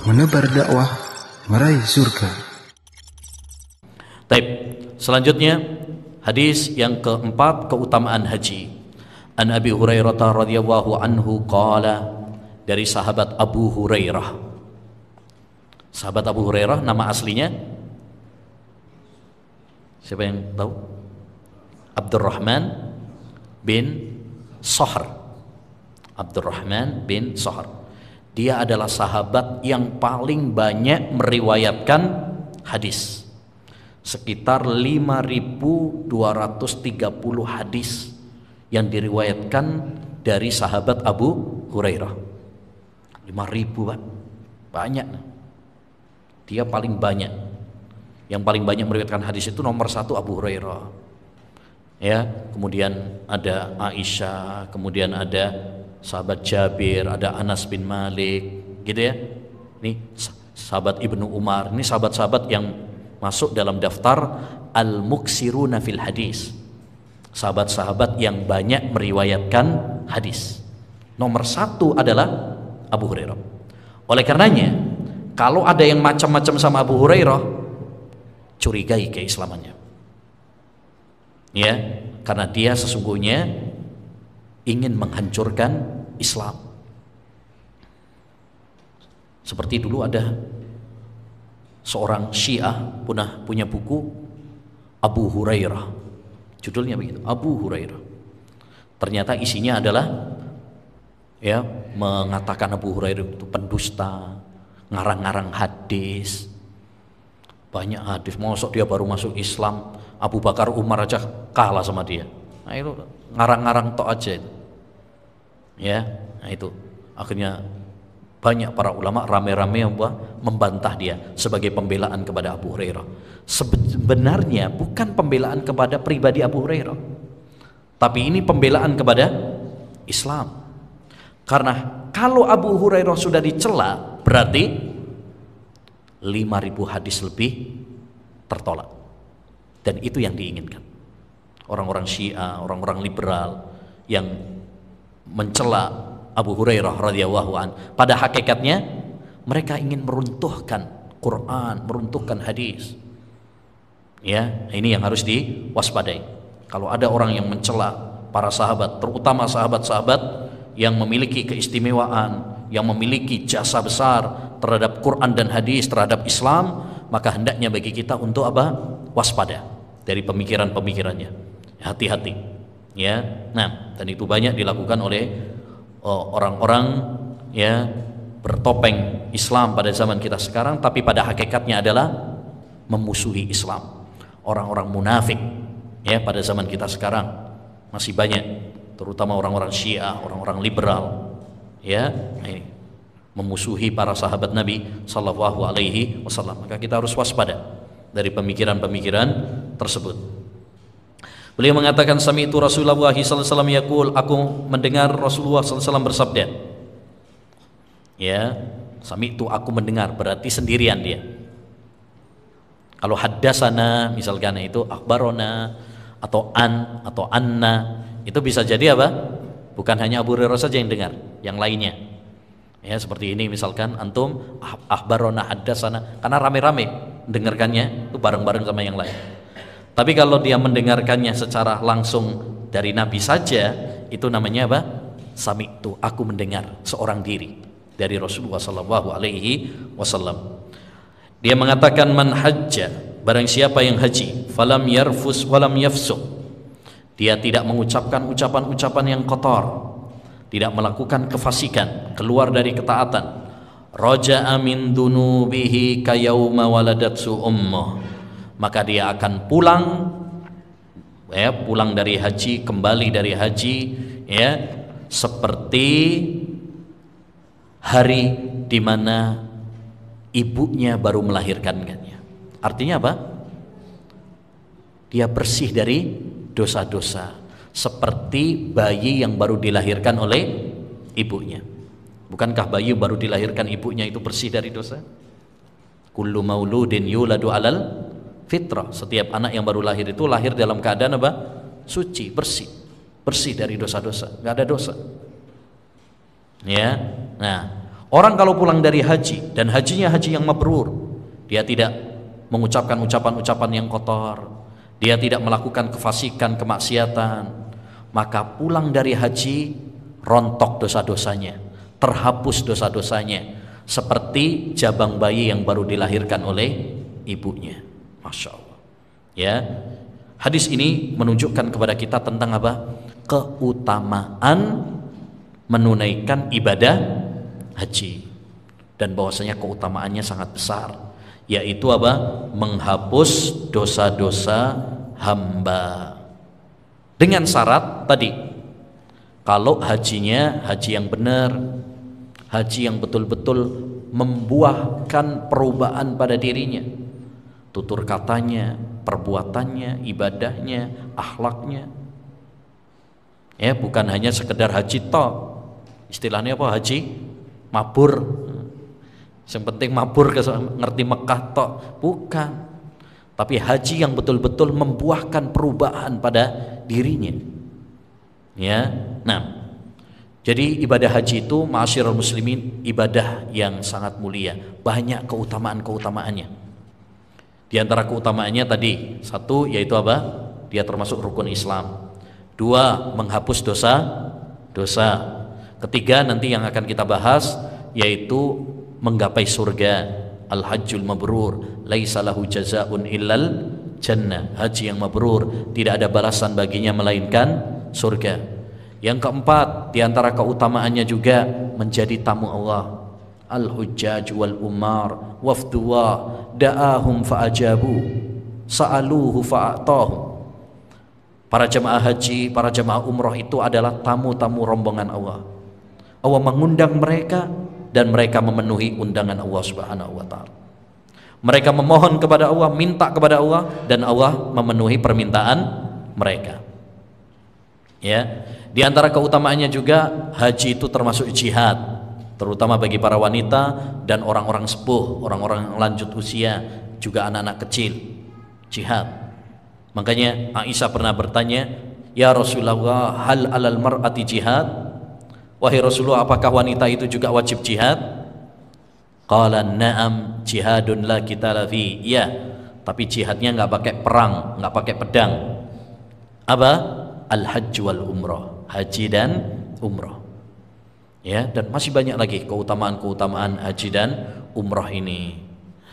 Menebar dakwah meraih surga. Baik, selanjutnya hadis yang keempat, keutamaan haji. An Abi Hurairah radhiyallahu anhu qala, dari sahabat Abu Hurairah. Sahabat Abu Hurairah nama aslinya siapa yang tahu? Abdurrahman bin Sahr. Abdurrahman bin Sahr. Dia adalah sahabat yang paling banyak meriwayatkan hadis. Sekitar 5.230 hadis yang diriwayatkan dari sahabat Abu Hurairah. 5.000, Pak. Banyak. Dia paling banyak. Yang paling banyak meriwayatkan hadis itu nomor 1 Abu Hurairah. Ya, kemudian ada Aisyah, kemudian ada sahabat Jabir, ada Anas bin Malik, gitu ya. Ini sahabat Ibnu Umar, ini sahabat-sahabat yang masuk dalam daftar al-muksiruna fil hadis. Sahabat-sahabat yang banyak meriwayatkan hadis. Nomor 1 adalah Abu Hurairah. Oleh karenanya, kalau ada yang macam-macam sama Abu Hurairah, curigai keislamannya. Ya, karena dia sesungguhnya ingin menghancurkan Islam. Seperti dulu ada seorang Syiah punya buku Abu Hurairah. Judulnya begitu, Abu Hurairah. Ternyata isinya adalah ya mengatakan Abu Hurairah itu pendusta, ngarang-ngarang hadis. Banyak hadis, mosok dia baru masuk Islam, Abu Bakar Umar aja kalah sama dia. Nah itu ngarang-ngarang tok aja itu. Ya, nah itu akhirnya banyak para ulama rame-rame yang membantah dia sebagai pembelaan kepada Abu Hurairah. Sebenarnya bukan pembelaan kepada pribadi Abu Hurairah, tapi ini pembelaan kepada Islam. Karena kalau Abu Hurairah sudah dicela, berarti 5.000 hadis lebih tertolak. Dan itu yang diinginkan orang-orang Syiah, orang-orang liberal yang mencela Abu Hurairah radhiyallahu an. Pada hakikatnya mereka ingin meruntuhkan Quran, meruntuhkan hadis. Ya, ini yang harus diwaspadai. Kalau ada orang yang mencela para sahabat, terutama sahabat-sahabat yang memiliki keistimewaan, yang memiliki jasa besar terhadap Quran dan hadis, terhadap Islam, maka hendaknya bagi kita untuk apa? Waspada dari pemikiran-pemikirannya. Hati-hati. Ya. Nah, dan itu banyak dilakukan oleh orang-orang ya bertopeng Islam pada zaman kita sekarang, tapi pada hakikatnya adalah memusuhi Islam. Orang-orang munafik ya pada zaman kita sekarang masih banyak, terutama orang-orang Syiah, orang-orang liberal ya, ini memusuhi para sahabat Nabi sallallahu alaihi wasallam. Maka kita harus waspada dari pemikiran-pemikiran tersebut. Beliau mengatakan, sami'tu Rasulullah sallallahu alaihi wasallam yaqul, aku mendengar Rasulullah sallallahu alaihi wasallam bersabda. Ya, sami'tu, aku mendengar, berarti sendirian dia. Kalau haddasana misalkan itu akhbarona atau an atau anna, itu bisa jadi apa? Bukan hanya Abu Hurairah saja yang dengar, yang lainnya. Ya, seperti ini misalkan antum akhbarona haddasana, karena rame-rame mendengarkannya itu bareng-bareng sama yang lain. Tapi kalau dia mendengarkannya secara langsung dari Nabi saja, itu namanya apa? Sami'tu, aku mendengar seorang diri dari Rasulullah sallallahu alaihi wasallam. Dia mengatakan, man hajja, barang siapa yang haji, falam yarfus walam yafsuq, dia tidak mengucapkan ucapan-ucapan yang kotor, tidak melakukan kefasikan, keluar dari ketaatan, raja'a min dunubihi kayauma waladatsu ummuh, maka dia akan pulang ya, pulang dari haji, kembali dari haji ya, seperti hari di mana ibunya baru melahirkannya. Artinya apa? Dia bersih dari dosa-dosa, seperti bayi yang baru dilahirkan oleh ibunya. Bukankah bayi baru dilahirkan ibunya itu bersih dari dosa? Kullu mauludin yuladu alal fitrah. Setiap anak yang baru lahir itu lahir dalam keadaan apa? Suci, bersih. bersih dari dosa-dosa, nggak ada dosa. Ya, nah orang kalau pulang dari haji dan hajinya haji yang mabrur, dia tidak mengucapkan ucapan-ucapan yang kotor, dia tidak melakukan kefasikan, kemaksiatan, maka pulang dari haji rontok dosa-dosanya, terhapus dosa-dosanya, seperti jabang bayi yang baru dilahirkan oleh ibunya. Masya Allah. Ya, hadis ini menunjukkan kepada kita tentang apa? Keutamaan menunaikan ibadah haji, dan bahwasanya keutamaannya sangat besar, yaitu apa? Menghapus dosa-dosa hamba. Dengan syarat tadi, kalau hajinya haji yang benar, haji yang betul-betul membuahkan perubahan pada dirinya, tutur katanya, perbuatannya, ibadahnya, akhlaknya. Ya, bukan hanya sekedar haji tok. Istilahnya apa? Haji mabur. Yang penting mabur, ngerti Mekah tok. Bukan. Tapi haji yang betul-betul membuahkan perubahan pada dirinya. Ya. Nah, jadi ibadah haji itu, ma'asyiral muslimin, ibadah yang sangat mulia, banyak keutamaan-keutamaannya. Di antara keutamaannya tadi, satu yaitu apa? Dia termasuk rukun Islam. Dua, menghapus dosa. Ketiga nanti yang akan kita bahas yaitu menggapai surga. Al-hajjul mabrur laisa lahu jazaa'un illal jannah. Haji yang mabrur tidak ada balasan baginya melainkan surga. Yang keempat, diantara keutamaannya juga menjadi tamu Allah. Al-hujjaj wal umar wafduwa da'ahum fa'ajabu sa'aluhu fa'atahum. Para jemaah haji, para jemaah umroh itu adalah tamu-tamu rombongan Allah. Allah mengundang mereka dan mereka memenuhi undangan Allah Subhanahu wa taala. Mereka memohon kepada Allah, minta kepada Allah, dan Allah memenuhi permintaan mereka. Ya. Di antara keutamaannya juga haji itu termasuk jihad, terutama bagi para wanita dan orang-orang sepuh, orang-orang lanjut usia, juga anak-anak kecil. Jihad. Makanya Aisyah pernah bertanya, "Ya Rasulullah, hal alal mar'ati jihad?" Wahai Rasulullah, apakah wanita itu juga wajib jihad? Qala na'am jihadun la qitala fi. Ya, tapi jihadnya enggak pakai perang, enggak pakai pedang. Apa? Al-hajj wal umrah, haji dan umrah. Ya, dan masih banyak lagi keutamaan-keutamaan haji dan umrah ini.